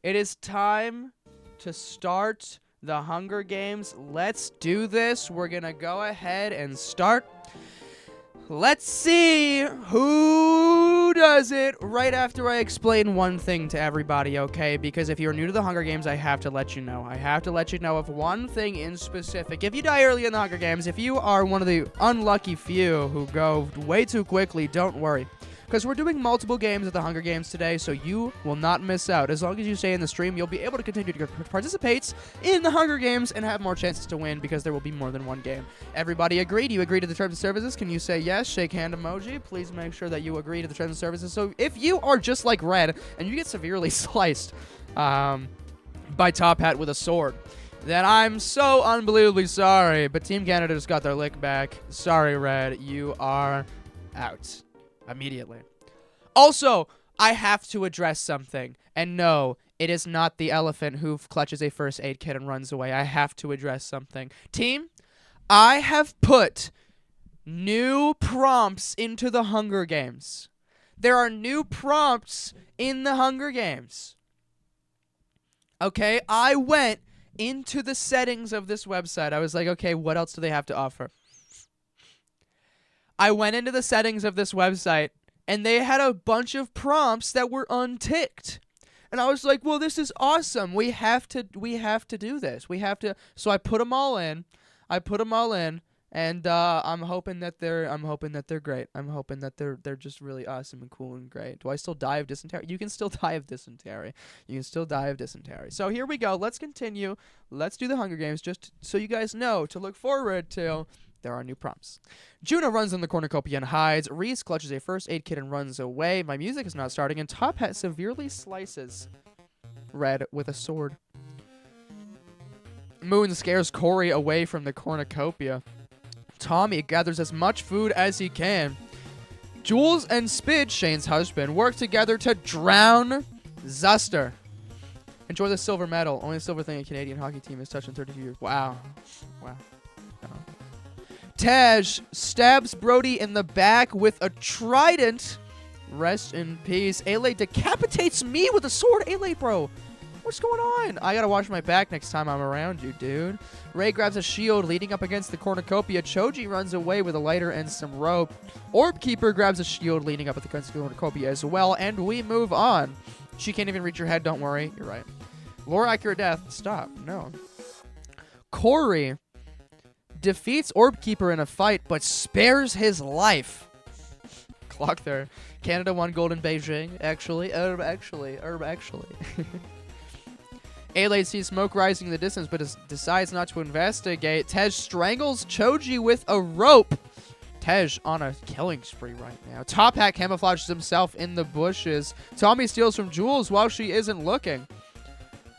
It is time to start the Hunger Games. Let's do this. We're going to go ahead and start. Let's see who does it right after I explain one thing to everybody, okay? Because if you're new to the Hunger Games, I have to let you know. I have to let you know of one thing in specific. If you die early in the Hunger Games, if you are one of the unlucky few who go way too quickly, don't worry. Because we're doing multiple games at the Hunger Games today, so you will not miss out. As long as you stay in the stream, you'll be able to continue to participate in the Hunger Games and have more chances to win because there will be more than one game. Everybody agree? Do you agree to the terms and services? Can you say yes? Shake hand emoji. Please make sure that you agree to the terms and services. So if you are just like Red and you get severely sliced by Top Hat with a sword, then I'm so unbelievably sorry. But Team Canada just got their lick back. Sorry, Red. You are out. Immediately. Also, I have to address something. And no, it is not the elephant who clutches a first aid kit and runs away. I have to address something. Team, I have put new prompts into the Hunger Games. There are new prompts in the Hunger Games. Okay, I went into the settings of this website. I was like, okay, what else do they have to offer? I went into the settings of this website, and they had a bunch of prompts that were unticked. And I was like, well, this is awesome. We have to do this. We have to. So I put them all in. And I'm hoping that they're great. I'm hoping that they're just really awesome and cool and great. Do I still die of dysentery? You can still die of dysentery. So here we go. Let's continue. Let's do the Hunger Games just so you guys know to look forward to. There are new prompts. Juna runs in the cornucopia and hides. Reese clutches a first aid kit and runs away. My music is not starting, and Top Hat severely slices Red with a sword. Moon scares Corey away from the cornucopia. Tommy gathers as much food as he can. Jules and Spid, Shane's husband, work together to drown Zuster. Enjoy the silver medal. Only the silver thing a Canadian hockey team has touched in 32 years. Wow. Tej stabs Brody in the back with a trident. Rest in peace. Ale decapitates me with a sword. Ale, bro. What's going on? I gotta watch my back next time I'm around you, dude. Ray grabs a shield leading up against the cornucopia. Choji runs away with a lighter and some rope. Orb Keeper grabs a shield leading up against the cornucopia as well, and we move on. She can't even reach your head, don't worry. You're right. Lore accurate death. Stop. No. Corey defeats Orb Keeper in a fight, but spares his life. Clock there. Canada won gold in Beijing. Actually. Ale sees smoke rising in the distance, but decides not to investigate. Tej strangles Choji with a rope. Tej on a killing spree right now. Top Hat camouflages himself in the bushes. Tommy steals from Jules while she isn't looking.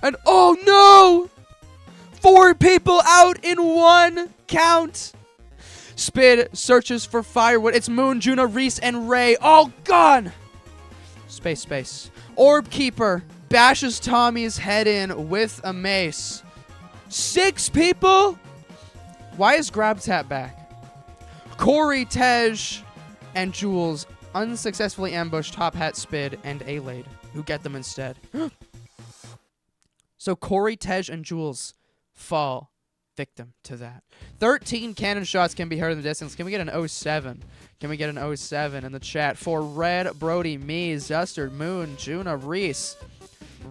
And oh no! 4 people out in one count. Spid searches for firewood. It's Moon, Juna, Reese, and Ray. All gone. Space. Orb Keeper bashes Tommy's head in with a mace. 6 people? Why is Grab Tap back? Corey, Tej, and Jules unsuccessfully ambush Top Hat, Spid, and Alade, who get them instead. So Corey, Tej, and Jules fall victim to that. 13 cannon shots can be heard in the distance. Can we get an 07? Can we get an 07 in the chat for Red, Brody, me, Zuster, Moon, Juna, Reese,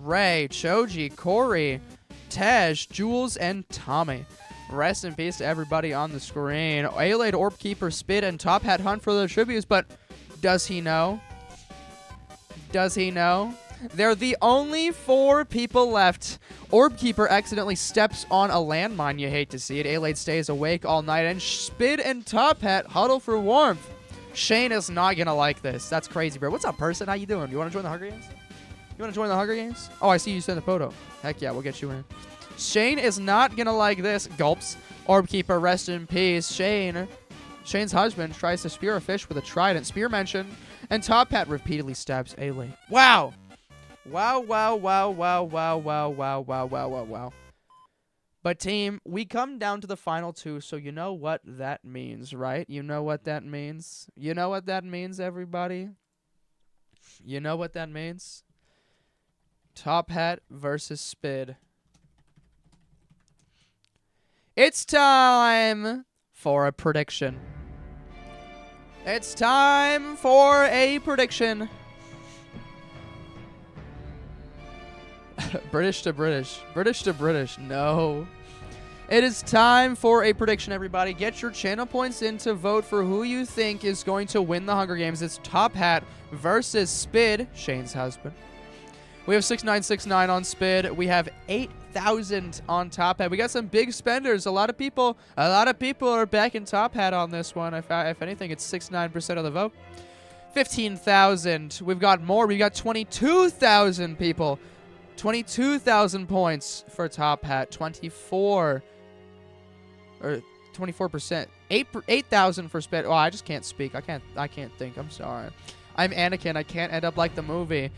Ray, Choji, Corey, Tej, Jules, and Tommy. Rest in peace to everybody on the screen. Alade, Orb Keeper, Spid, and Top Hat hunt for the tributes, but does he know? Does he know? They're the only 4 people left. Orb Keeper accidentally steps on a landmine. You hate to see it. Alade stays awake all night, and Spid and Top Hat huddle for warmth. Shane is not gonna like this. That's crazy, bro. What's up, person? How you doing? You want to join the Hunger Games? You want to join the Hunger Games? Oh, I see you sent a photo. Heck yeah, we'll get you in. Shane is not gonna like this. Gulps. Orb Keeper, rest in peace. Shane's husband tries to spear a fish with a trident. Spear mentioned, and Top Hat repeatedly stabs Alade. Wow. Wow. But team, we come down to the final 2, so you know what that means, right? You know what that means? You know what that means, everybody? You know what that means? Top Hat versus Spid. It's time for a prediction. It's time for a prediction. British to British. British to British. No. It is time for a prediction, everybody. Get your channel points in to vote for who you think is going to win the Hunger Games. It's Top Hat versus Spid, Shane's husband. We have 6969 on Spid. We have 8,000 on Top Hat. We got some big spenders. A lot of people are backing Top Hat on this one. If anything, it's 69% of the vote. 15,000. We've got more. We got 22,000 people. 22,000 points for Top Hat. 24% 8,000 for Spid. Oh, I just can't speak. I can't think. I'm sorry. I'm Anakin. I can't end up like the movie.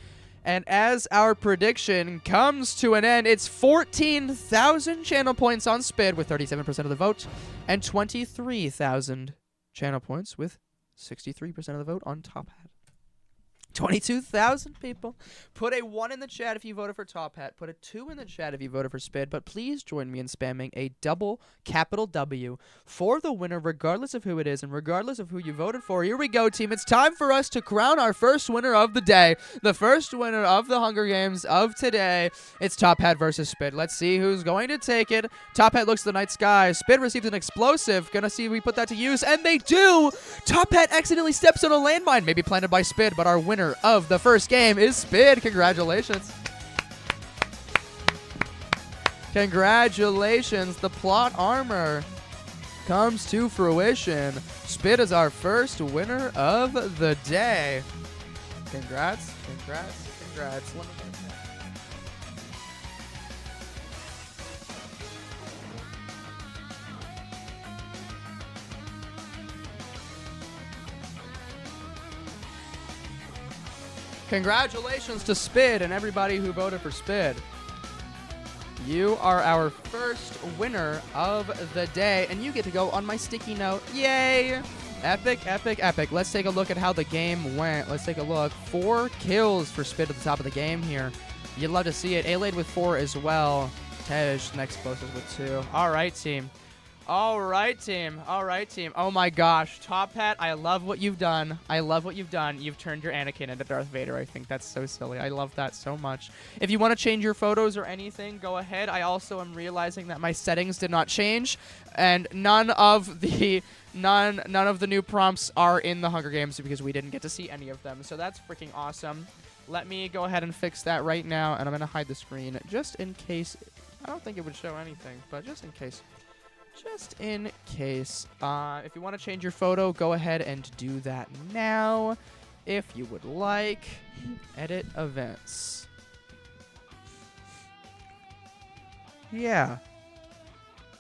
And as our prediction comes to an end, it's 14,000 channel points on Spid with 37% of the vote, and 23,000 channel points with 63% of the vote on Top Hat. 22,000 people. Put a 1 in the chat if you voted for Top Hat. Put a 2 in the chat if you voted for Spid. But please join me in spamming a double capital W for the winner, regardless of who it is and regardless of who you voted for. Here we go, team. It's time for us to crown our first winner of the day. The first winner of the Hunger Games of today. It's Top Hat versus Spid. Let's see who's going to take it. Top Hat looks to the night sky. Spid receives an explosive. Gonna see if we put that to use. And they do! Top Hat accidentally steps on a landmine, maybe planted by Spid, but our winner of the first game is Spid. Congratulations. Congratulations. The plot armor comes to fruition. Spid is our first winner of the day. Congrats. Congrats. Congrats. Let me get that. Congratulations to Spid and everybody who voted for Spid. You are our first winner of the day, and you get to go on my sticky note. Yay! Epic, epic, epic. Let's take a look at how the game went. Let's take a look. 4 kills for Spid at the top of the game here. You'd love to see it. A-Lade with 4 as well. Tej, next closest with 2. All right, team. All right, team. All right, team. Oh, my gosh. Top Hat, I love what you've done. I love what you've done. You've turned your Anakin into Darth Vader. I think that's so silly. I love that so much. If you want to change your photos or anything, go ahead. I also am realizing that my settings did not change, and none of the new prompts are in the Hunger Games because we didn't get to see any of them. So that's freaking awesome. Let me go ahead and fix that right now, and I'm going to hide the screen just in case. I don't think it would show anything, but just in case. Just in case. If you want to change your photo, go ahead and do that now. If you would like. Edit events. Yeah.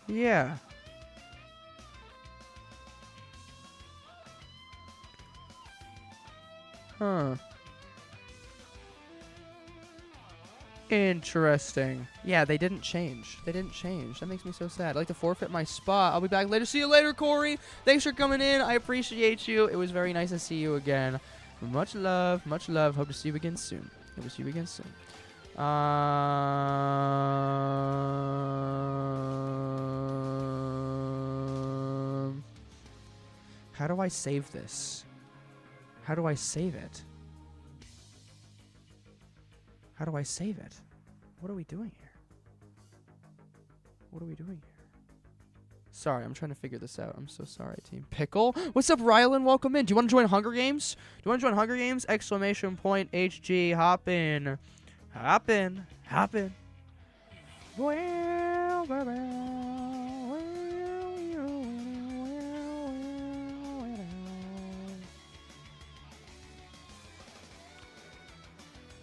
Yeah. Huh. Interesting. Yeah, they didn't change. They didn't change. That makes me so sad. I'd like to forfeit my spot. I'll be back later. See you later, Corey. Thanks for coming in. I appreciate you. It was very nice to see you again. Much love. Much love. Hope to see you again soon. Hope to see you again soon. How do I save this? How do I save it? How do I save it? What are we doing here? What are we doing here? Sorry, I'm trying to figure this out. I'm so sorry, team. Pickle? What's up, Rylan? Welcome in. Do you want to join Hunger Games? Do you want to join Hunger Games? Exclamation point HG. Hop in. Hop in. Hop in.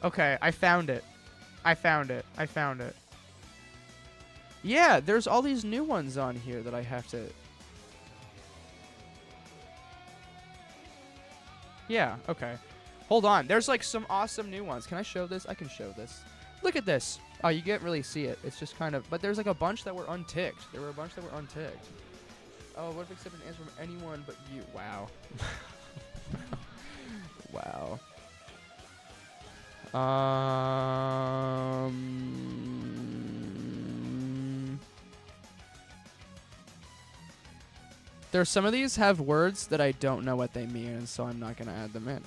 Okay, I found it. I found it. I found it. Yeah, there's all these new ones on here that I have to... Yeah, okay. Hold on. There's like some awesome new ones. Can I show this? I can show this. Look at this. Oh, you can't really see it. It's just kind of... But there's like a bunch that were unticked. There were a bunch that were unticked. Oh, what if accept an answer from anyone but you? Wow. Wow. There's some of these have words that I don't know what they mean, and so I'm not gonna add them in.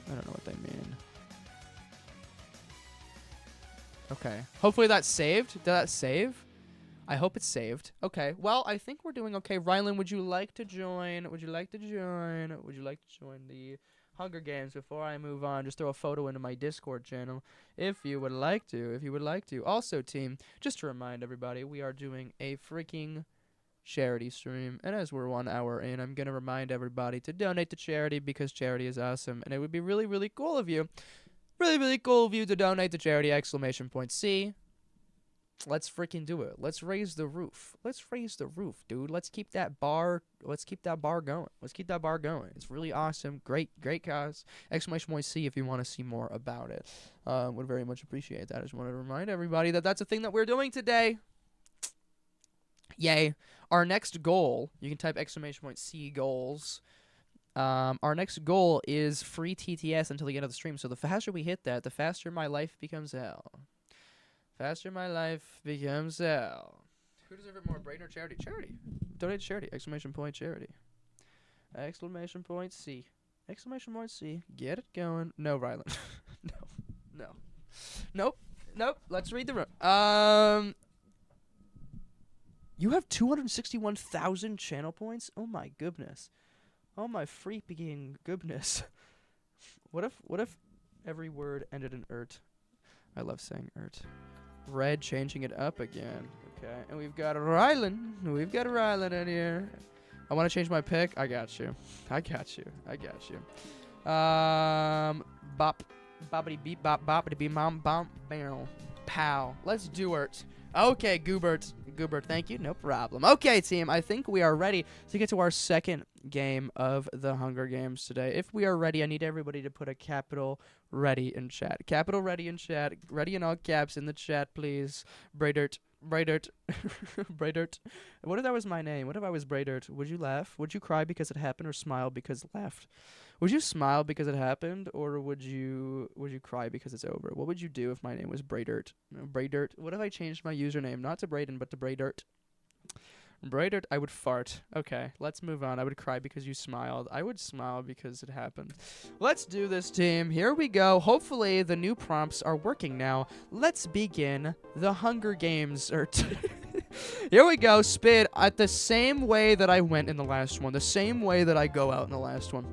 I don't know what they mean. Okay. Hopefully that's saved. Did that save? I hope it's saved. Okay. Well, I think we're doing okay. Rylan, would you like to join? Would you like to join? Would you like to join the Hunger Games before I move on? Just throw a photo into my Discord channel if you would like to. If you would like to. Also, team, just to remind everybody, we are doing a freaking charity stream, and as we're 1 hour in, I'm gonna remind everybody to donate to charity because charity is awesome, and it would be really, really cool of you. Really, really cool of you to donate to charity, !C. Let's freaking do it. Let's raise the roof. Let's raise the roof, dude. Let's keep that bar going. Let's keep that bar going. It's really awesome. Great cause. !C if you want to see more about it. Would very much appreciate that. I just wanted to remind everybody that that's a thing that we're doing today. Yay. Our next goal, you can type !C goals. Our next goal is free TTS until the end of the stream. So the faster we hit that, the faster my life becomes hell. Faster my life becomes hell. Who deserves it more, Braden or charity? Charity. Donate to charity. !Charity. !C. !C. Get it going. No, Rylan. No. Nope. Let's read the room. You have 261,000 channel points? Oh my goodness. Oh my freaking goodness. What if every word ended in ert? I love saying ert. Red changing it up again. Okay. And we've got Rylan. We've got Rylan in here. I want to change my pick. I got you. Bop. Boppity beep bop boppity beep mom bom bam. Pow. Let's do it. Okay, Goobert, thank you. No problem. Okay, team, I think we are ready to get to our second game of the Hunger Games today. If we are ready, I need everybody to put a capital ready in chat. Capital ready in chat. Ready in all caps in the chat, please. Bradert. Bradert. What if that was my name? What if I was Bradert? Would you laugh? Would you cry because it happened or smile because it laughed? Would you smile because it happened, or would you cry because it's over? What would you do if my name was Bradert? Bradert. What if I changed my username not to Braden but to Bradert? Bradert. I would fart. Okay, let's move on. I would cry because you smiled. I would smile because it happened. Let's do this, team. Here we go. Hopefully the new prompts are working now. Let's begin the Hunger Games. Here we go. Spid at the same way that I went in the last one. The same way that I go out in the last one.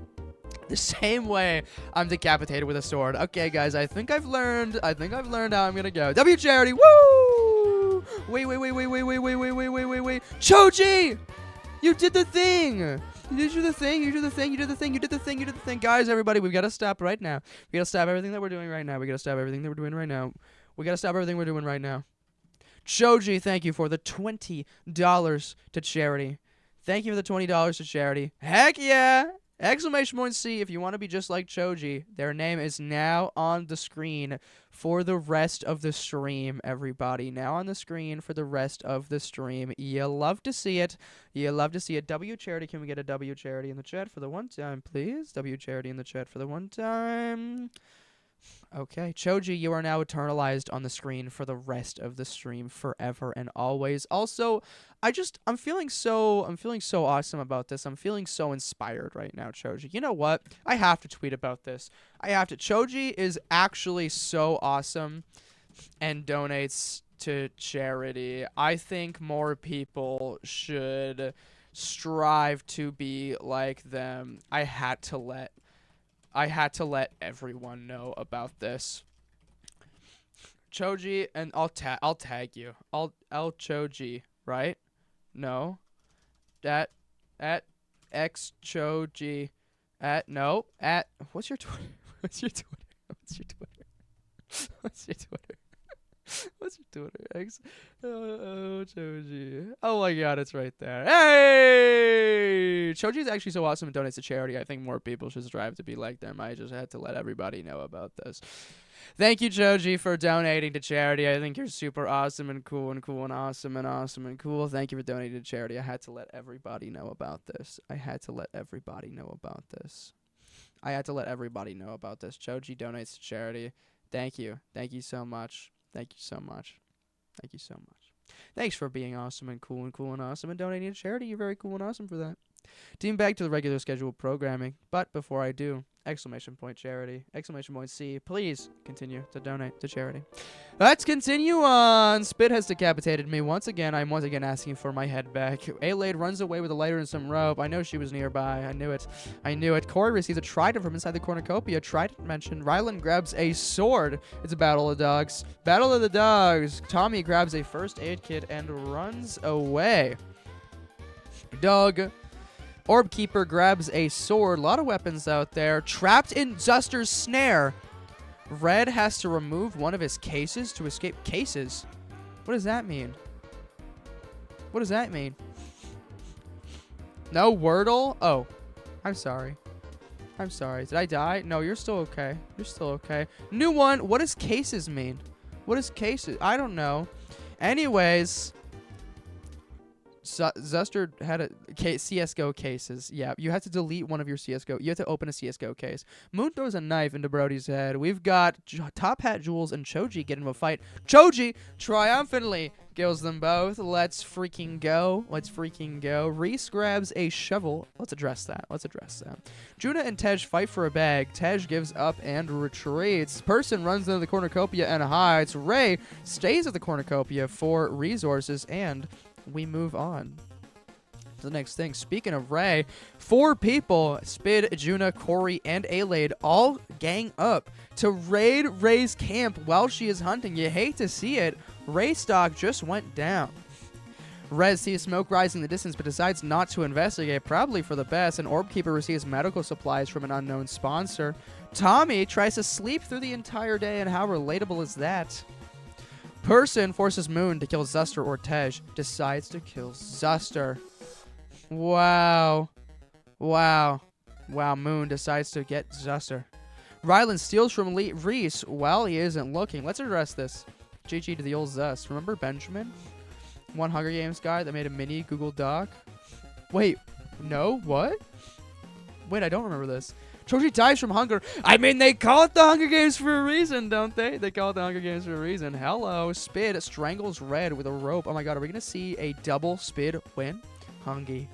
The same way I'm decapitated with a sword. Okay, guys, I think I've learned how I'm gonna go. W charity, woo! Wait. Choji! You did the thing! You did the thing. Guys, everybody, we've gotta stop right now. We gotta stop everything that we're doing right now. Choji, thank you for the $20 to charity. Thank you for the $20 to charity. Heck yeah! !C if you want to be just like Choji. Their name is now on the screen for the rest of the stream, everybody. Now on the screen for the rest of the stream. You love to see it. W charity, can we get a W charity in the chat for the one time, please? W charity in the chat for the one time. Okay, Choji, you are now eternalized on the screen for the rest of the stream forever and always. Also, I'm feeling so awesome about this. I'm feeling so inspired right now, Choji. You know what? I have to tweet about this. Choji is actually so awesome and donates to charity. I think more people should strive to be like them. I had to let everyone know about this. Choji, and I'll tag you. I'll Choji, right? No. At X Choji. What's your Twitter? What's your Twitter? X. Oh, Choji. Oh my god, it's right there. Hey! Choji is actually so awesome and donates to charity. I think more people should strive to be like them. I just had to let everybody know about this. Thank you, Choji, for donating to charity. I think you're super awesome and cool and awesome and cool. Thank you for donating to charity. I had to let everybody know about this. I had to let everybody know about this. Choji donates to charity. Thank you. Thank you so much. Thank you so much. Thank you so much. Thanks for being awesome and cool and awesome and donating to charity. You're very cool and awesome for that. Team back to the regular scheduled programming. But before I do, exclamation point charity, exclamation point C, please continue to donate to charity. Let's continue on. Spit has decapitated me once again. I'm once again asking for my head back. Alade runs away with a lighter and some rope. I know she was nearby. I knew it. I knew it. Corey receives a trident from inside the cornucopia. Trident mentioned. Rylan grabs a sword. It's a battle of the dogs. Battle of the dogs. Tommy grabs a first aid kit and runs away. Doug. Orb Keeper grabs a sword. A lot of weapons out there. Trapped in Zuster's snare. Red has to remove one of his cases to escape. Cases? What does that mean? What does that mean? No Wordle? Oh. I'm sorry. I'm sorry. Did I die? No, you're still okay. You're still okay. New one. What does cases mean? What is cases? I don't know. Anyways... Zuster had a CSGO cases. Yeah, you have to delete one of your CSGO. You have to open a CSGO case. Moon throws a knife into Brody's head. We've got Top Hat, Jules, and Choji get into a fight. Choji triumphantly kills them both. Let's freaking go. Let's freaking go. Reese grabs a shovel. Let's address that. Let's address that. Juna and Tej fight for a bag. Tej gives up and retreats. Person runs into the cornucopia and hides. Ray stays at the cornucopia for resources, and we move on to the next thing. Speaking of Ray, 4 people, Spid, Juna, Corey, and Alade, all gang up to raid Ray's camp while she is hunting. You hate to see it. Ray's stock just went down. Rez sees smoke rising in the distance but decides not to investigate, probably for the best. An Orb Keeper receives medical supplies from an unknown sponsor. Tommy tries to sleep through the entire day, and how relatable is that? Person forces Moon to kill Zuster or Tej. Decides to kill Zuster. Wow. Wow. Wow, Moon decides to get Zuster. Rylan steals from Reese while he isn't looking. Let's address this. GG to the old Zust. Remember Benjamin? One Hunger Games guy that made a mini Google Doc? Wait. No? What? Wait, I don't remember this. Choji dies from hunger. I mean, they call it the Hunger Games for a reason, don't they? They call it the Hunger Games for a reason. Hello. Spid strangles Red with a rope. Oh my god, are we going to see a double Spid win? Hungy.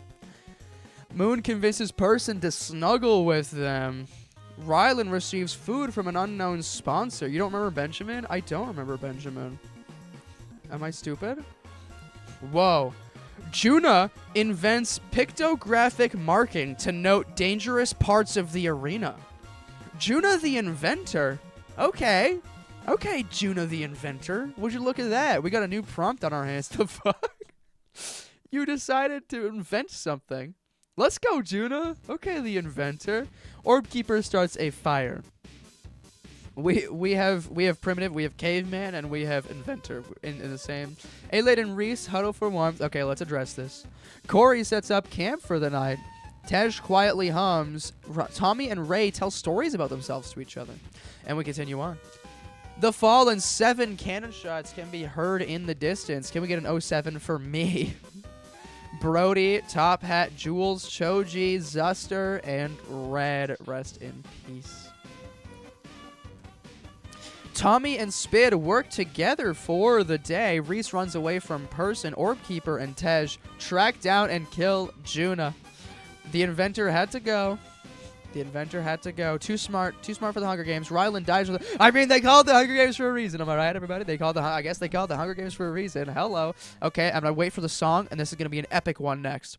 Moon convinces Person to snuggle with them. Rylan receives food from an unknown sponsor. You don't remember Benjamin? I don't remember Benjamin. Am I stupid? Whoa. Juna invents pictographic marking to note dangerous parts of the arena. Juna the inventor? Okay. Okay, Juna the inventor. Would you look at that? We got a new prompt on our hands. The fuck? You decided to invent something. Let's go, Juna. Okay, the inventor. Orb Keeper starts a fire. We have primitive, we have caveman, and we have inventor in the same. Alade and Reese huddle for warmth. Okay, let's address this. Corey sets up camp for the night. Tej quietly hums. Tommy and Ray tell stories about themselves to each other. And we continue on. The Fallen 7 cannon shots can be heard in the distance. Can we get an 07 for me? Brody, Top Hat, Jules, Choji, Zuster, and Red. Rest in peace. Tommy and Spid work together for the day. Reese runs away from Person, Orb Keeper, and Tej. Track down and kill Juna. The inventor had to go. The inventor had to go. Too smart for the Hunger Games. Rylan dies with I mean, they called the Hunger Games for a reason. Am I right, everybody? I guess they called the Hunger Games for a reason. Hello. Okay, I'm going to wait for the song, and this is going to be an epic one next.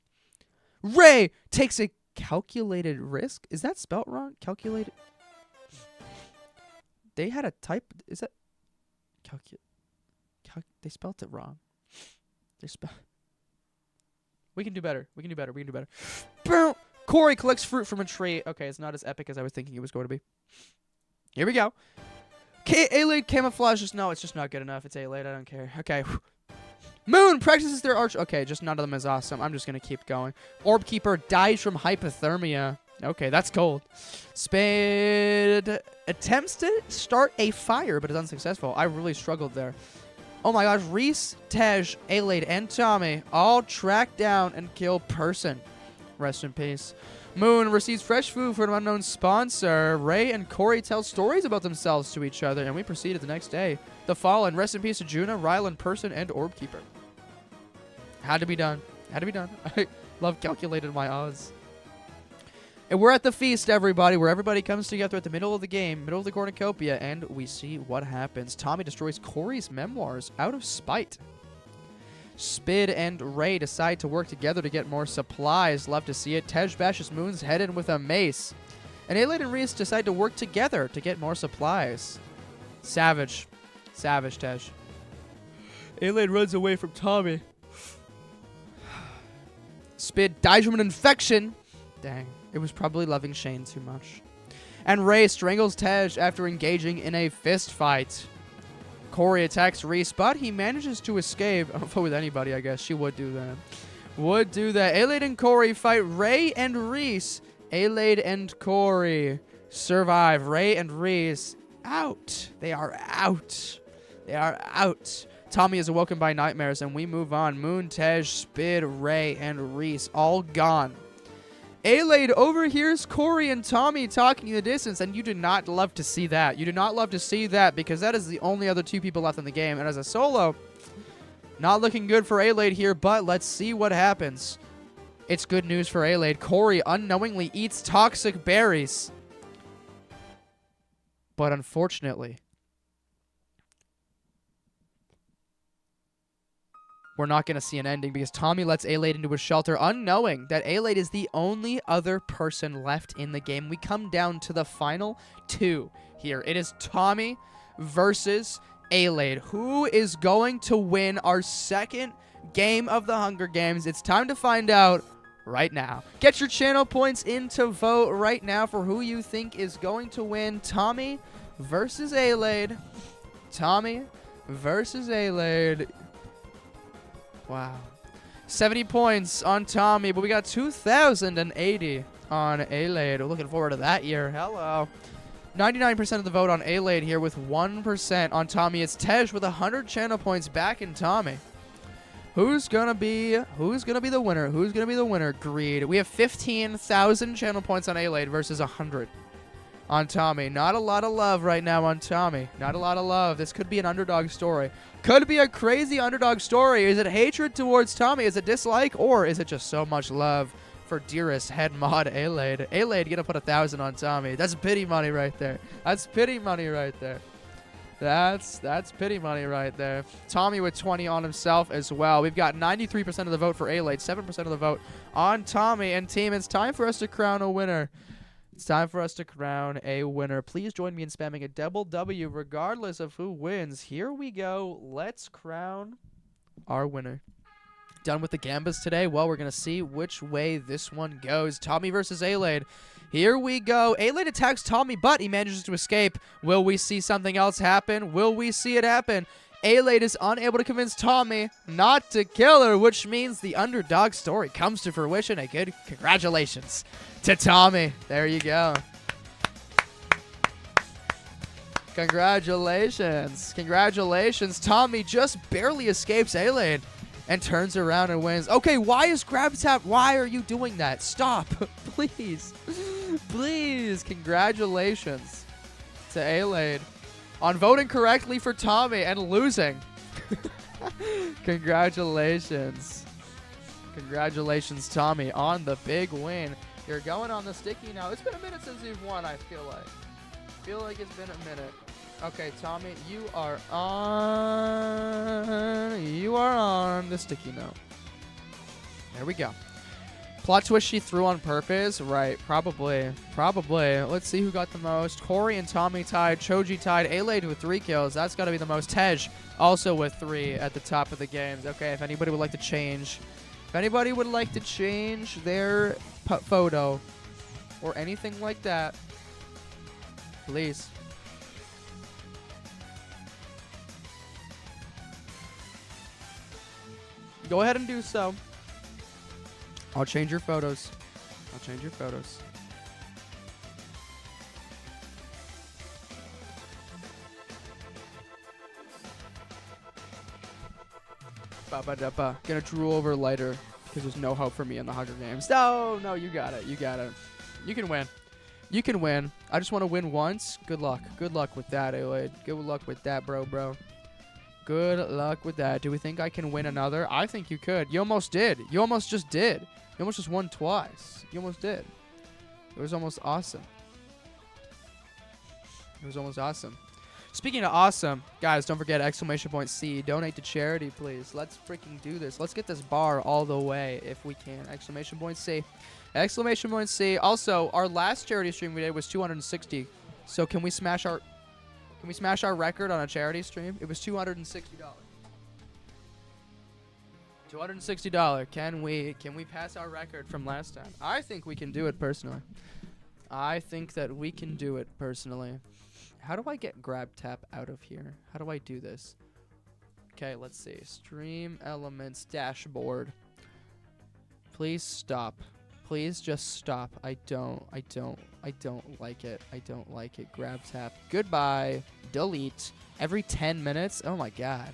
Ray takes a calculated risk. Is that spelt wrong? Calculated... They had a type. Is that they spelt it wrong. We can do better. We can do better. We can do better. Boom! Corey collects fruit from a tree. Okay, it's not as epic as I was thinking it was going to be. Here we go. Alade camouflage. No, it's just not good enough. It's Alade. I don't care. Okay. Moon practices their arch. Okay, just none of them is awesome. I'm just gonna keep going. Orb Keeper dies from hypothermia. Okay, that's cold. Spade attempts to start a fire, but is unsuccessful. I really struggled there. Oh my gosh, Reese, Tej, Alade, and Tommy all track down and kill Person. Rest in peace. Moon receives fresh food from an unknown sponsor. Ray and Corey tell stories about themselves to each other, and we proceeded the next day. The Fallen. Rest in peace to Juna, Rylan, Person, and Orb Keeper. Had to be done. Had to be done. I love calculated my odds. And we're at the feast, everybody, where everybody comes together at the middle of the game, middle of the cornucopia, and we see what happens. Tommy destroys Corey's memoirs out of spite. Spid and Ray decide to work together to get more supplies. Love to see it. Tej bashes Moon's head in with a mace. And Aelade and Reese decide to work together to get more supplies. Savage. Savage, Tej. Aelade runs away from Tommy. Spid dies from an infection. Dang. It was probably loving Shane too much. And Ray strangles Tej after engaging in a fist fight. Corey attacks Reese, but he manages to escape. I don't vote with anybody, I guess. She would do that. Would do that. Aelade and Corey fight Ray and Reese. Aelade and Corey survive. Ray and Reese out. They are out. They are out. Tommy is awoken by nightmares, and we move on. Moon, Tej, Spid, Ray, and Reese all gone. Aelade overhears Corey and Tommy talking in the distance, and you do not love to see that. You do not love to see that because that is the only other two people left in the game. And as a solo, not looking good for Aelade here, but let's see what happens. It's good news for Aelade. Corey unknowingly eats toxic berries. But unfortunately, we're not going to see an ending because Tommy lets Aelade into his shelter unknowing that Aelade is the only other person left in the game. We come down to the final two here. It is Tommy versus Aelade. Who is going to win our second game of the Hunger Games? It's time to find out right now. Get your channel points in to vote right now for who you think is going to win. Tommy versus Aelade. Tommy versus Aelade. Wow. 70 points on Tommy, but we got 2,080 on Aelade. We're looking forward to that year. Hello. 99% of the vote on Aelade here with 1% on Tommy. It's Tej with 100 channel points back in Tommy. Who's gonna be the winner? Who's gonna be the winner? Greed. We have 15,000 channel points on Aelade versus 100 on Tommy. Not a lot of love right now on Tommy. Not a lot of love. This could be an underdog story. Could be a crazy underdog story. Is it hatred towards Tommy? Is it dislike? Or is it just so much love for dearest head mod Aelade? Aelade gonna put 1,000 on Tommy. That's pity money right there. That's pity money right there. That's pity money right there. Tommy with 20 on himself as well. We've got 93% of the vote for Aelade, 7% of the vote on Tommy. And team, it's time for us to crown a winner. It's time for us to crown a winner. Please join me in spamming a double W regardless of who wins. Here we go. Let's crown our winner. Done with the Gambas today? Well, we're going to see which way this one goes. Tommy versus Aelade. Here we go. Aelade attacks Tommy, but he manages to escape. Will we see something else happen? Will we see it happen? Aelade is unable to convince Tommy not to kill her, which means the underdog story comes to fruition. A good congratulations to Tommy. There you go. Congratulations. Congratulations. Tommy just barely escapes Aelade and turns around and wins. Okay, why is GrabTap? Why are you doing that? Stop. Please. Please. Congratulations to Aelade on voting correctly for Tommy and losing. Congratulations. Congratulations, Tommy, on the big win. You're going on the sticky now. It's been a minute since you've won, I feel like. It's been a minute. Okay, Tommy, you are on the sticky note. There we go. Plot twist she threw on purpose? Right, probably. Probably. Let's see who got the most. Corey and Tommy tied. Choji tied. Aelade with 3 kills. That's got to be the most. Tej also with 3 at the top of the games. Okay, if anybody would like to change. If anybody would like to change their photo or anything like that, please. Go ahead and do so. I'll change your photos. I'll change your photos. Ba-ba-da-ba. Gonna drool over lighter. because there's no hope for me in the Hunger Games. No, you got it. You can win. You can win. I just want to win once. Good luck. Good luck with that, Aelade. Good luck with that, bro. Good luck with that. Do we think I can win another? I think you could. You almost did. You almost just did. You almost just won twice. You almost did. It was almost awesome. It was almost awesome. Speaking of awesome, guys, don't forget !C. Donate to charity, please. Let's freaking do this. Let's get this bar all the way if we can. !C. !C. Also, our last charity stream we did was 260. So can we smash our record on a charity stream? It was $260. $260. Can we pass our record from last time? I think we can do it personally. I think that we can do it personally. How do I get grab tap out of here? How do I do this? Okay, let's see. Stream elements dashboard. Please stop. Please just stop. I don't like it. I don't like it. Grab tap. Goodbye. Delete. Every 10 minutes? Oh my god.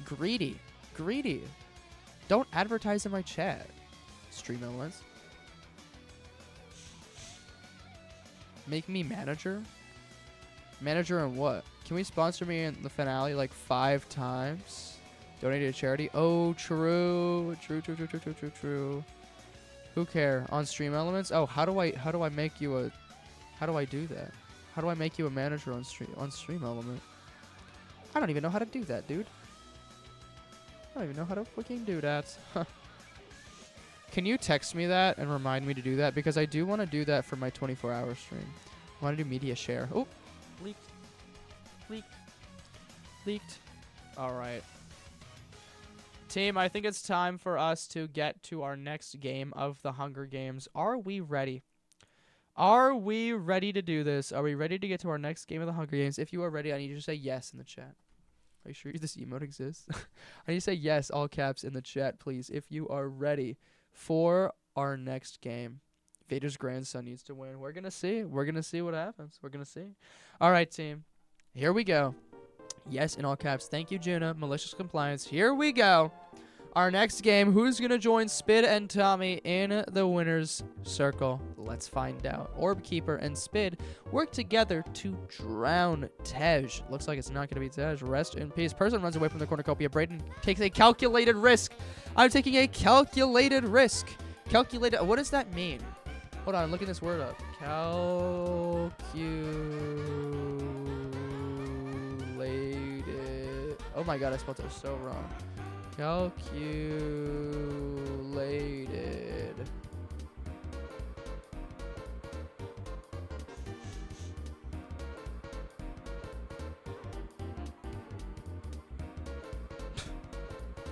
Greedy. Greedy. Don't advertise in my chat. Stream elements. Make me manager? Manager in what? Can we sponsor me in the finale like 5 times? Donate to charity? Oh, true. True. Who care? On stream elements? Oh, how do I make you a... How do I do that? How do I make you a manager on stream element? I don't even know how to do that, dude. I don't even know how to fucking do that. Can you text me that and remind me to do that? Because I do want to do that for my 24-hour stream. I want to do media share. Oh, leaked. All right. Team, I think it's time for us to get to our next game of the Hunger Games. Are we ready? Are we ready to do this? Are we ready to get to our next game of the Hunger Games? If you are ready, I need you to say yes in the chat. Are you sure this emote exists? I need you to say yes, all caps, in the chat, please, if you are ready for our next game. Vader's grandson needs to win. We're going to see. We're going to see what happens. We're going to see. All right, team. Here we go. Yes, in all caps. Thank you, Juna. Malicious compliance. Here we go. Our next game. Who's going to join Spid and Tommy in the winner's circle? Let's find out. Orb Keeper and Spid work together to drown Tej. Looks like it's not going to be Tej. Rest in peace. Person runs away from the cornucopia. Braden takes a calculated risk. I'm taking a calculated risk. Calculated. What does that mean? Hold on. I'm looking this word up. Calculated. Oh my god, I spelled it so wrong. Calculated.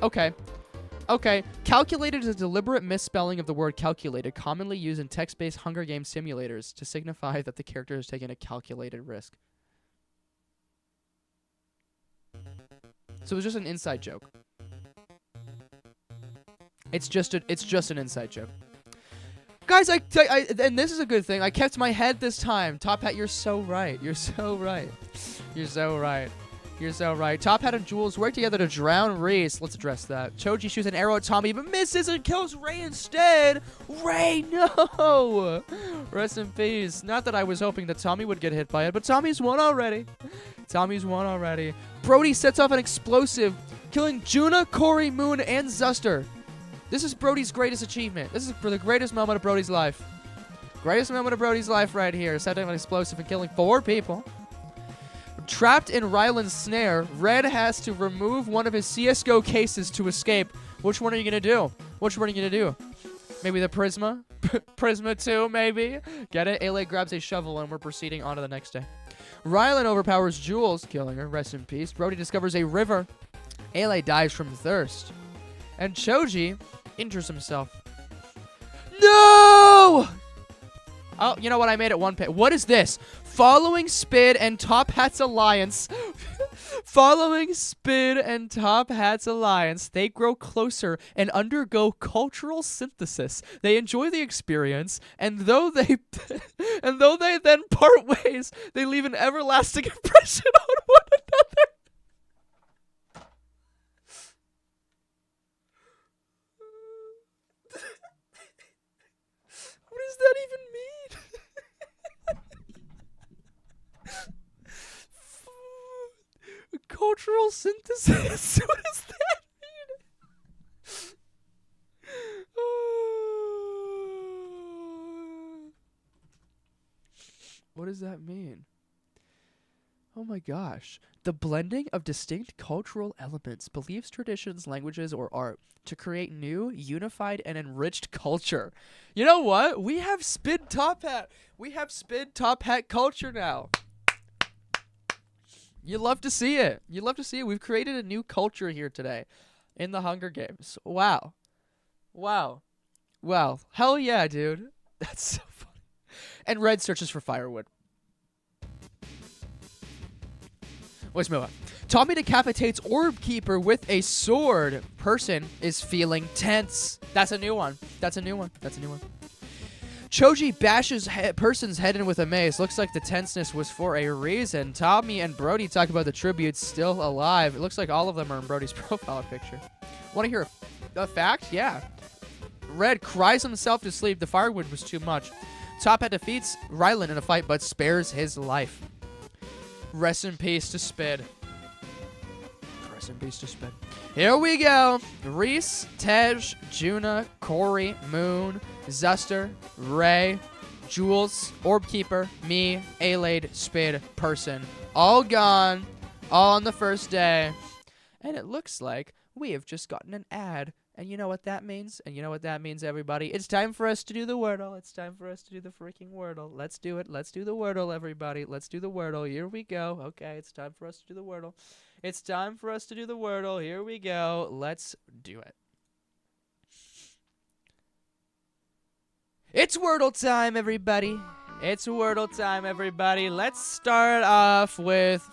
Okay. Okay. Calculated is a deliberate misspelling of the word calculated, commonly used in text-based Hunger Games simulators to signify that the character is taking a calculated risk. So it was just an inside joke. It's just an inside joke. Guys, and this is a good thing. I kept my head this time. Top Hat, you're so right. You're so right. You're so right. You're so right. Top Hat and Jules work together to drown Reese. Let's address that. Choji shoots an arrow at Tommy, but misses and kills Ray instead. Ray, no! Rest in peace. Not that I was hoping that Tommy would get hit by it, but Tommy's won already. Tommy's won already. Brody sets off an explosive, killing Juna, Corey, Moon, and Zuster. This is Brody's greatest achievement. This is for the greatest moment of Brody's life. Greatest moment of Brody's life right here. Setting off an explosive and killing 4 people. Trapped in Ryland's snare, Red has to remove one of his CSGO cases to escape. Which one are you going to do? Which one are you going to do? Maybe the Prisma? Prisma 2, maybe? Get it? Aelade grabs a shovel and we're proceeding on to the next day. Ryland overpowers Jules, killing her. Rest in peace. Brody discovers a river. Aelade dies from thirst. And Choji injures himself. No! Oh, you know what? I made it one page. What is this? Following Spid and Top Hat's alliance. Following Spid and Top Hat's alliance, they grow closer and undergo cultural synthesis. They enjoy the experience, and though they then part ways, they leave an everlasting impression on one another. cultural synthesis? What does that mean? What does that mean? Oh my gosh. The blending of distinct cultural elements, beliefs, traditions, languages, or art to create new, unified, and enriched culture. You know what? We have Spin Top Hat. We have Spin Top Hat culture now. You love to see it. You love to see it. We've created a new culture here today in the Hunger Games. Wow. Wow. Wow. Hell yeah, dude. That's so funny. And Red searches for firewood. Let's move on. Tommy decapitates Orb Keeper with a sword. Person is feeling tense. That's a new one. That's a new one. That's a new one. Choji bashes person's head in with a mace. Looks like the tenseness was for a reason. Tommy and Brody talk about the tributes still alive. It looks like all of them are in Brody's profile picture. Want to hear a fact? Yeah. Red cries himself to sleep. The firewood was too much. Top Hat defeats Rylan in a fight but spares his life. Rest in peace to Spid. Rest in peace to Spid. Here we go. Reese, Tej, Juna, Corey, Moon, Zuster, Ray, Jules, Orb Keeper, me, Alade, Spid, Person. All gone. All on the first day. And it looks like we have just gotten an ad. And you know what that means? And you know what that means, everybody? It's time for us to do the Wordle. It's time for us to do the freaking Wordle. Let's do it. Let's do the Wordle, everybody. Let's do the Wordle. Here we go. Okay, it's time for us to do the Wordle. It's time for us to do the Wordle. Here we go. Let's do it. It's Wordle time, everybody. It's Wordle time, everybody. Let's start off with,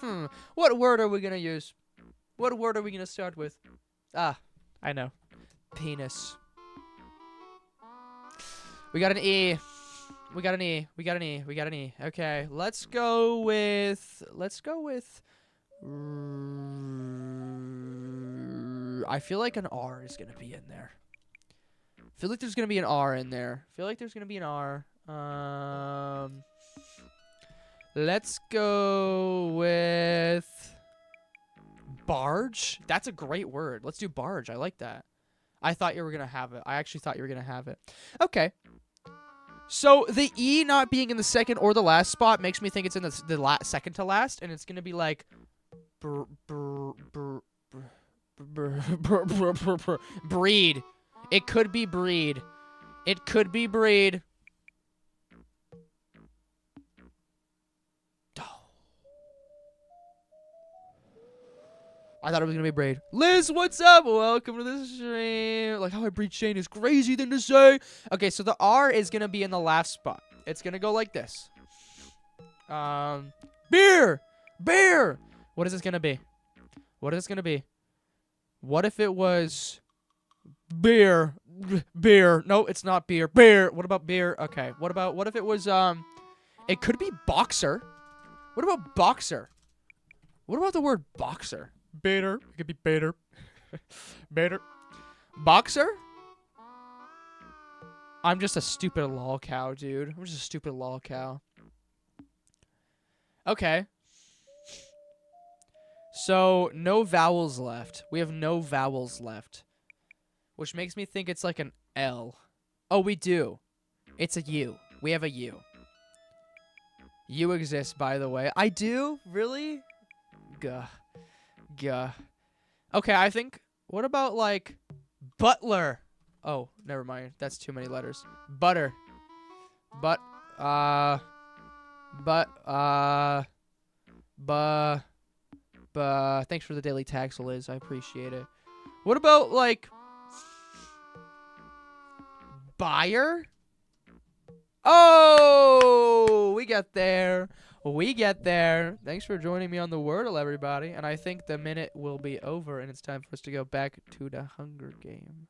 what word are we going to use? What word are we going to start with? Ah, I know. Penis. We got an E. We got an E. We got an E. We got an E. Okay, let's go with I feel like an R is gonna be in there. I feel like there's gonna be an R in there. I feel like there's gonna be an R. Let's go with barge. That's a great word. Let's do barge. I like that. I thought you were going to have it. I actually thought you were going to have it. Okay. So the E not being in the second or the last spot makes me think it's in the second to last, and it's going to be like breed. It could be breed. It could be breed. I thought it was going to be braid. Liz, what's up? Welcome to the stream. Like, how I breed Shane is crazy thing to say. Okay, so the R is going to be in the last spot. It's going to go like this. Beer. Beer. What is this going to be? What is this going to be? What if it was beer? Beer. No, it's not beer. Beer. What about beer? Okay. What if it was, it could be boxer. What about boxer? What about the word boxer? Bader. It could be Bader. Bader. Boxer? I'm just a stupid lol cow, dude. I'm just a stupid lol cow. Okay. So, no vowels left. We have no vowels left. Which makes me think it's like an L. Oh, we do. It's a U. We have a U. U exists, by the way. I do? Really? Gah. Gah. Okay, I think... What about, like... Butler? Oh, never mind. That's too many letters. Butter. Thanks for the daily tax, Liz. I appreciate it. What about, like... Buyer? Oh! We got there. We get there. Thanks for joining me on the Wordle, everybody. And I think the minute will be over, and it's time for us to go back to the Hunger Game.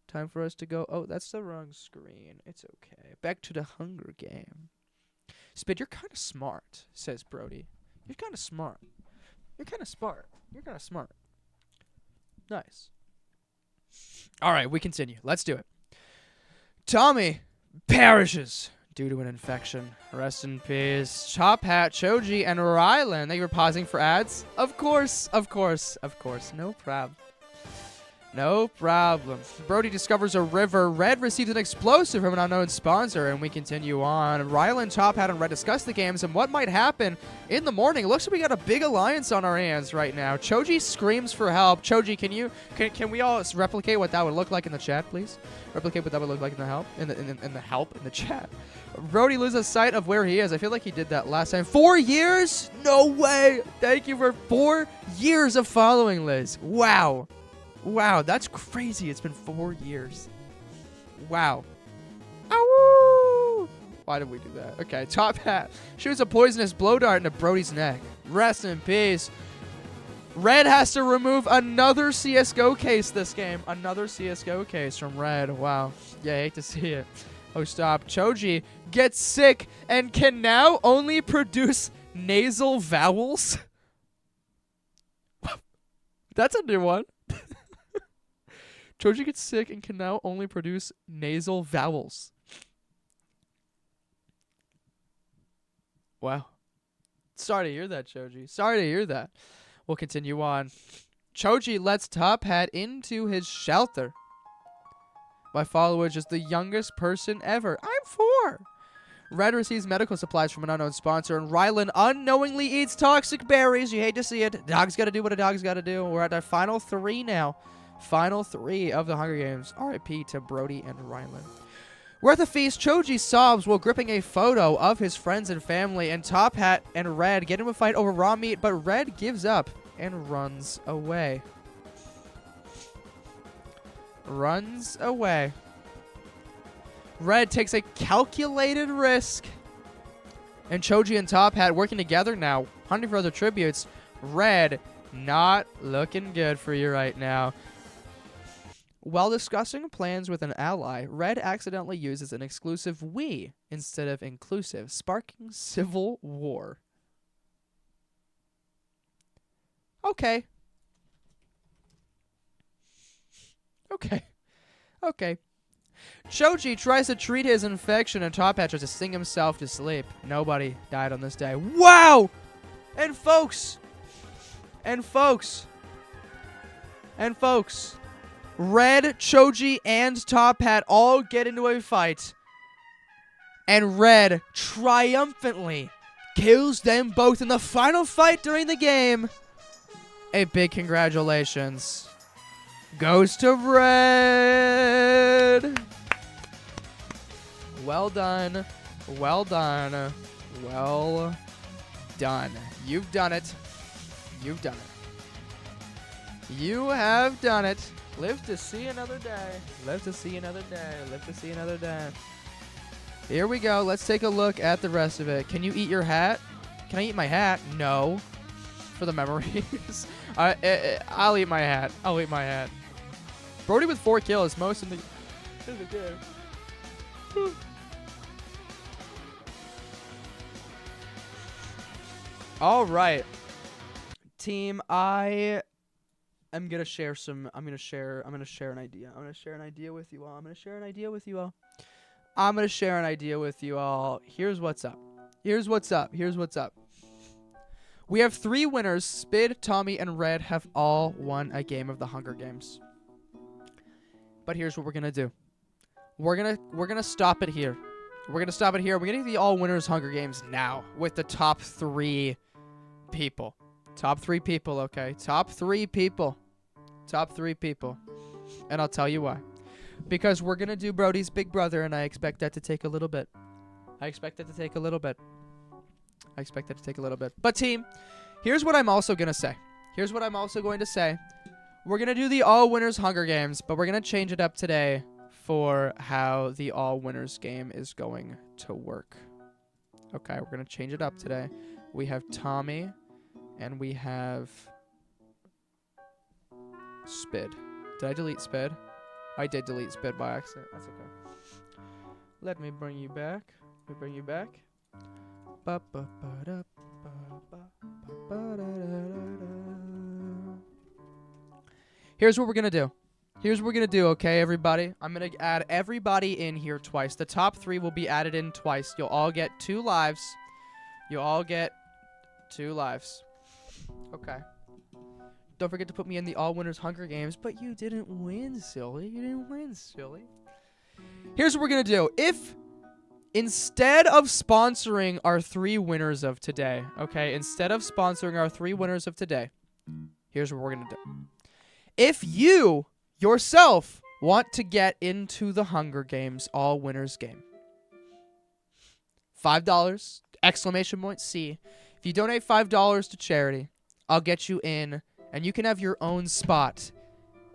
Time for us to go... Oh, that's the wrong screen. It's okay. Back to the Hunger Game. Spid, you're kind of smart, says Brody. You're kind of smart. You're kind of smart. You're kind of smart. Nice. All right, we continue. Let's do it. Tommy perishes due to an infection. Rest in peace. Top Hat, Choji, and Rylan. Thank you for pausing for ads. Of course, of course, of course. No problem. No problem. Brody discovers a river. Red receives an explosive from an unknown sponsor, and we continue on. Rylan, Top Hat, and Red discuss the games and what might happen in the morning. It looks like we got a big alliance on our hands right now. Choji screams for help. Choji, can we all replicate what that would look like in the chat, please? Replicate what that would look like in the chat. Brody loses sight of where he is. I feel like he did that last time. 4 years? No way. Thank you for 4 years of following, Liz. Wow. Wow, that's crazy. It's been 4 years. Wow. Ow! Why did we do that? Okay, Top Hat shoots a poisonous blow dart into Brody's neck. Rest in peace. Red has to remove another CSGO case this game. Another CSGO case from Red. Wow. Yeah, I hate to see it. Oh, stop. Choji gets sick and can now only produce nasal vowels. That's a new one. Choji gets sick and can now only produce nasal vowels. Wow. Sorry to hear that, Choji. Sorry to hear that. We'll continue on. Choji lets Top Hat into his shelter. My follower is just the youngest person ever. I'm 4. Red receives medical supplies from an unknown sponsor, and Rylan unknowingly eats toxic berries. You hate to see it. Dog's got to do what a dog's got to do. We're at our final 3 now. Final 3 of the Hunger Games. R.I.P. to Brody and Rylan. We're at the feast. Choji sobs while gripping a photo of his friends and family, and Top Hat and Red get into a fight over raw meat, but Red gives up and runs away. Runs away. Red takes a calculated risk, and Choji and Top Hat working together now, hunting for other tributes. Red, not looking good for you right now. While discussing plans with an ally, Red accidentally uses an exclusive we instead of inclusive, sparking civil war. Okay. Okay. Okay. Choji tries to treat his infection, and Top Hat tries to sing himself to sleep. Nobody died on this day. Wow! And folks, Red, Choji, and Top Hat all get into a fight, and Red triumphantly kills them both in the final fight during the game. A big congratulations goes to Red. Well done. Well done. Well done. You've done it. You've done it. You have done it. Live to see another day. Live to see another day. Live to see another day. Here we go. Let's take a look at the rest of it. Can you eat your hat? Can I eat my hat? No. For the memories. I'll eat my hat. I'll eat my hat. Brody with 4 kills. Most in the game. All right. Team, I'm gonna share an idea. I'm gonna share an idea with you all. Here's what's up. We have 3 winners. Spid, Tommy, and Red have all won a game of the Hunger Games. But here's what we're gonna do. We're gonna stop it here. We're gonna do the all winners Hunger Games now with the top 3 people. Top 3 people, okay? Top 3 people. And I'll tell you why. Because we're going to do Brody's Big Brother, and I expect that to take a little bit. But team, here's what I'm also going to say. We're going to do the all winners Hunger Games, but we're going to change it up today for how the all winners game is going to work. Okay, we're going to change it up today. We have Tommy, and we have Spid. Did I delete Spid? I did delete Spid by accident. That's okay. Let me bring you back. Here's what we're going to do. Here's what we're going to do, okay, everybody? I'm going to add everybody in here twice. The top 3 will be added in twice. You'll all get 2 lives. You'll all get 2 lives. Okay. Don't forget to put me in the All Winners Hunger Games, but you didn't win, silly. You didn't win, silly. Here's what we're going to do. If instead of sponsoring our 3 winners of today, okay, instead of sponsoring our 3 winners of today, here's what we're going to do. If you yourself want to get into the Hunger Games All Winners game, $5, exclamation point C. If you donate $5 to charity, I'll get you in, and you can have your own spot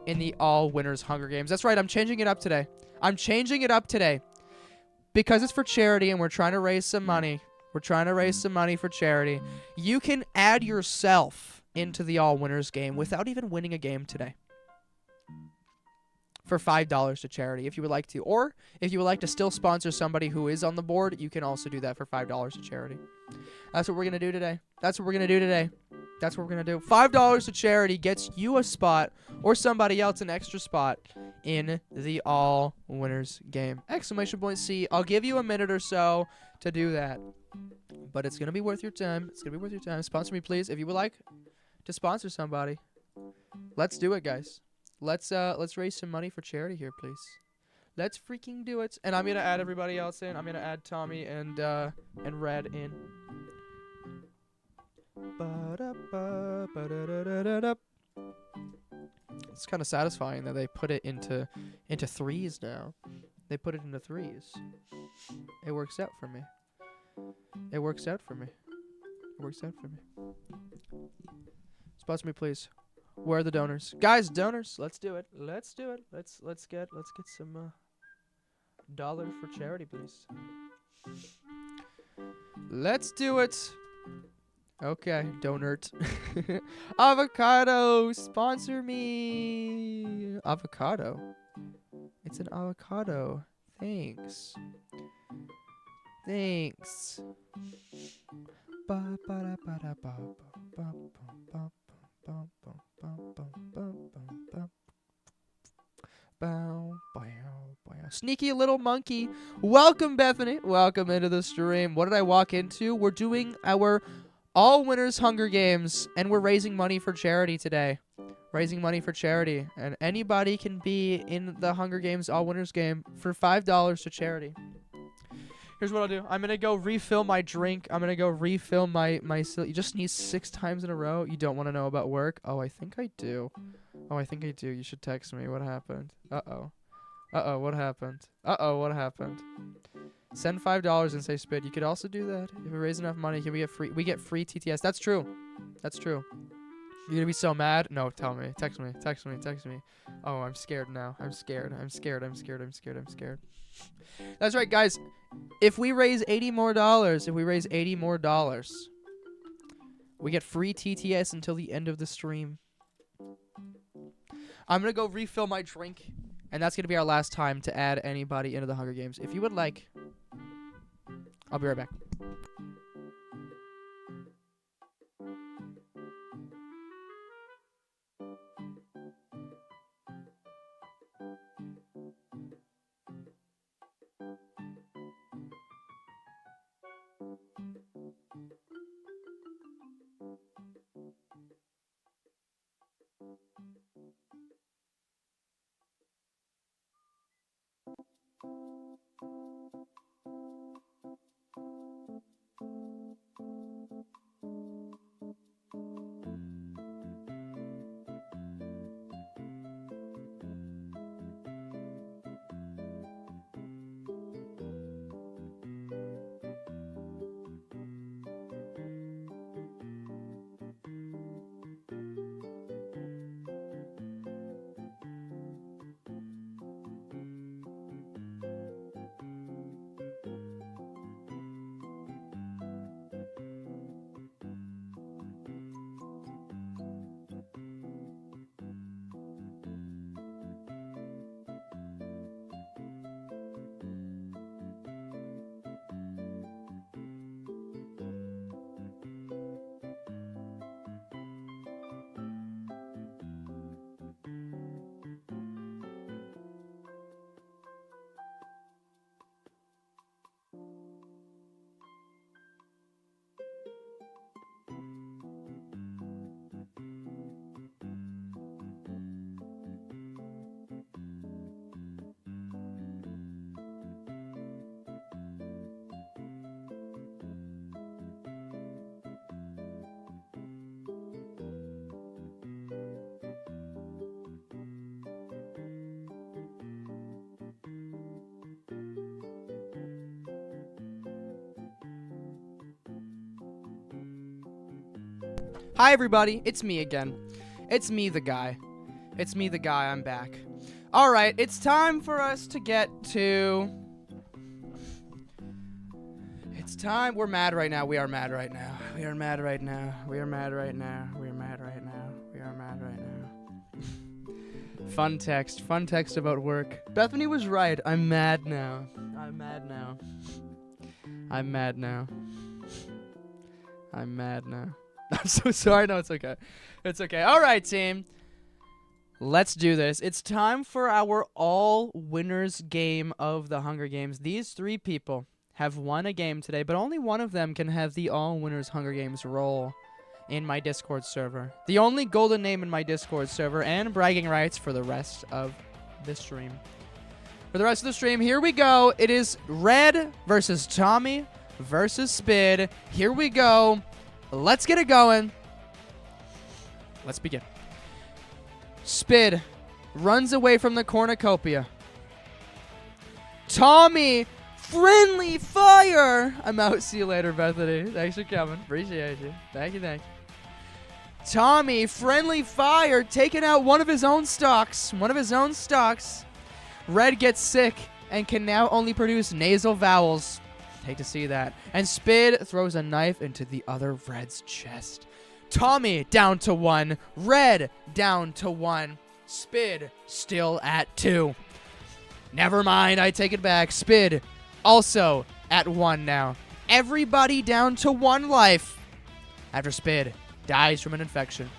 in the All Winners Hunger Games. That's right, I'm changing it up today. I'm changing it up today because it's for charity, and we're trying to raise some money. We're trying to raise some money for charity. You can add yourself into the All Winners game without even winning a game today, for $5 to charity if you would like to. Or if you would like to still sponsor somebody who is on the board, you can also do that for $5 to charity. That's what we're going to do today. That's what we're going to do today. That's what we're going to do. $5 to charity gets you a spot or somebody else an extra spot in the All Winners game. Exclamation point C. I'll give you a minute or so to do that. But it's going to be worth your time. It's going to be worth your time. Sponsor me, please. If you would like to sponsor somebody, let's do it, guys. Let's raise some money for charity here, please. Let's freaking do it. And I'm gonna add everybody else in. I'm gonna add Tommy and Red in. It's kind of satisfying that they put it into 3s now. They put it into 3s. It works out for me. It works out for me. It works out for me. Sponsor me, please. Where are the donors? Guys, donors, let's do it. Let's do it. Let's get some dollars for charity, please. Let's do it. Okay, donut. Avocado, sponsor me. Avocado. It's an avocado. Thanks. Thanks. Ba ba ba da ba ba ba ba ba. Sneaky little monkey. Welcome, Bethany. Welcome into the stream. What did I walk into? We're doing our All Winners Hunger Games, and we're raising money for charity today. Raising money for charity. And anybody can be in the Hunger Games All Winners game for $5 to charity. Here's what I'll do. I'm going to go refill my drink. I'm going to go refill my You just sneeze 6 times in a row. You don't want to know about work? Oh, I think I do. Oh, I think I do. You should text me. What happened? Uh-oh. Uh-oh, what happened? Uh-oh, what happened? Send $5 and say spit. You could also do that. If we raise enough money, we get free TTS. That's true. That's true. You're going to be so mad? No, tell me. Text me. Text me. Text me. Oh, I'm scared now. I'm scared. I'm scared. I'm scared. I'm scared. I'm scared. That's right, guys. If we raise $80 more, we get free TTS until the end of the stream. I'm going to go refill my drink, and that's going to be our last time to add anybody into the Hunger Games. If you would like, I'll be right back. Hi, everybody. It's me again. It's me, the guy. It's me, the guy. I'm back. All right. It's time for us to get to... It's time. We're mad right now. We are mad right now. We are mad right now. We are mad right now. We are mad right now. We are mad right now. Fun text. Fun text about work. Bethany was right. I'm mad now. I'm mad now. I'm mad now. I'm mad now. I'm so sorry. No, it's okay. It's okay. All right, team. Let's do this. It's time for our all-winners game of the Hunger Games. These three people have won a game today, but only one of them can have the all-winners Hunger Games role in my Discord server. The only golden name in my Discord server and bragging rights for the rest of the stream. For the rest of the stream, here we go. It is Red versus Tommy versus Spid. Here we go. Let's get it going. Let's begin. Spid runs away from the cornucopia. Tommy, friendly fire. I'm out. See you later, Bethany. Thanks for coming. Appreciate you. Thank you, thank you. Tommy, friendly fire, taking out one of his own stocks. One of his own stocks. Red gets sick and can now only produce nasal vowels. Hate to see that. And Spid throws a knife into the other Red's chest. Tommy down to 1. Red down to 1. Spid still at 2. Never mind, I take it back. Spid also at 1 now. Everybody down to 1 life after Spid dies from an infection.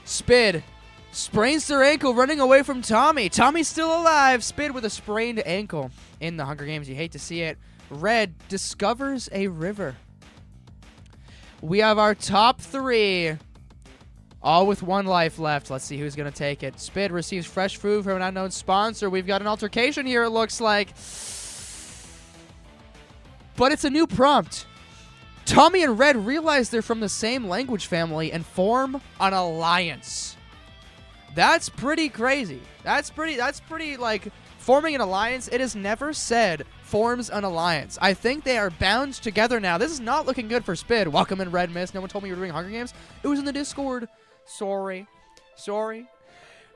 Spid sprains their ankle running away from Tommy. Tommy's still alive. Spid with a sprained ankle in the Hunger Games. You hate to see it. Red discovers a river. We have our top 3, all with 1 life left. Let's see who's going to take it. Spid receives fresh food from an unknown sponsor. We've got an altercation here, it looks like. But it's a new prompt. Tommy and Red realize they're from the same language family and form an alliance. That's pretty crazy. That's pretty like forming an alliance. It is never said forms an alliance. I think they are bound together now. This is not looking good for Spid. Welcome in, Red Mist. No one told me you were doing Hunger Games. It was in the Discord. Sorry.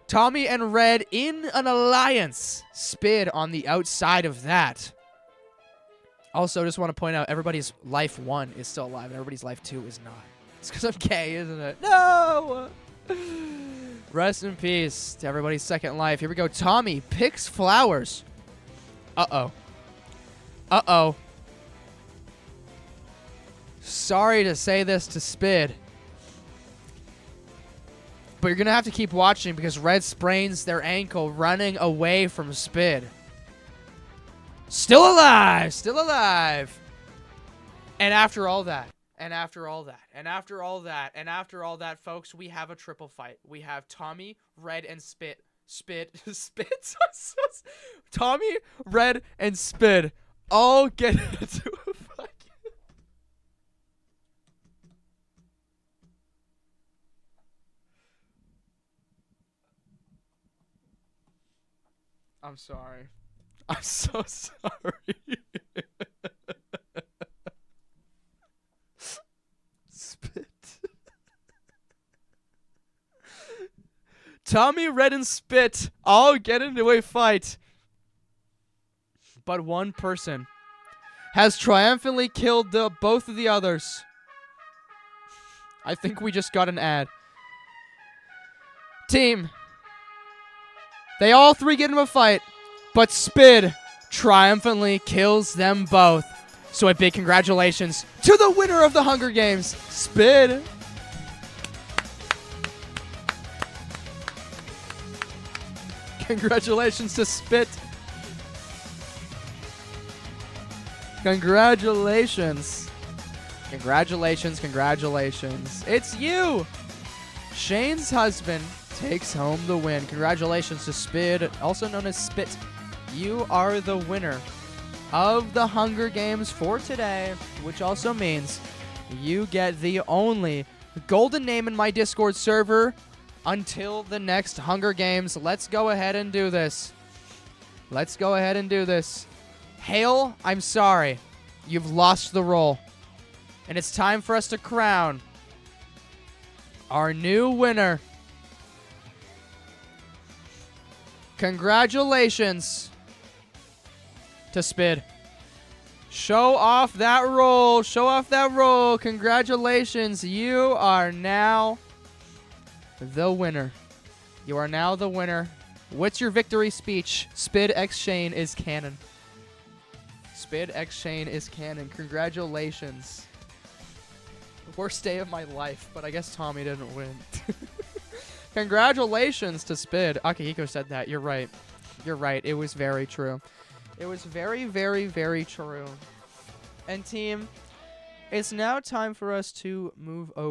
Tommy and Red in an alliance. Spid on the outside of that. Also, just want to point out, everybody's life 1 is still alive, and everybody's life 2 is not. It's because I'm gay, isn't it? No! Rest in peace to everybody's second life. Here we go. Tommy picks flowers. Uh-oh. Uh-oh. Sorry to say this to Spid, but you're going to have to keep watching because Red sprains their ankle running away from Spid. Still alive! Still alive! And after all that, folks, we have a triple fight. We have Tommy, Red, and Spit. Tommy, Red, and Spid all get into a fight. I'm sorry. I'm so sorry. Spit. Tommy, Red, and Spit all get into a fight. But one person has triumphantly killed both of the others. I think we just got an ad. Team. They all 3 get into a fight. But Spid triumphantly kills them both. So a big congratulations to the winner of the Hunger Games, Spid. Congratulations to Spit. Congratulations. Congratulations. It's you. Shane's husband takes home the win. Congratulations to Spid, also known as Spit. You are the winner of the Hunger Games for today, which also means you get the only golden name in my Discord server until the next Hunger Games. Let's go ahead and do this. Hail, I'm sorry. You've lost the role. And it's time for us to crown our new winner. Congratulations to Spid. Show off that roll. Show off that roll. Congratulations. You are now the winner. You are now the winner. What's your victory speech? Spid X Shane is canon. Spid X Shane is canon. Congratulations. Worst day of my life, but I guess Tommy didn't win. Congratulations to Spid. Akihiko said that. You're right. You're right. It was very true. It was very, very, very true. And team, it's now time for us to move over.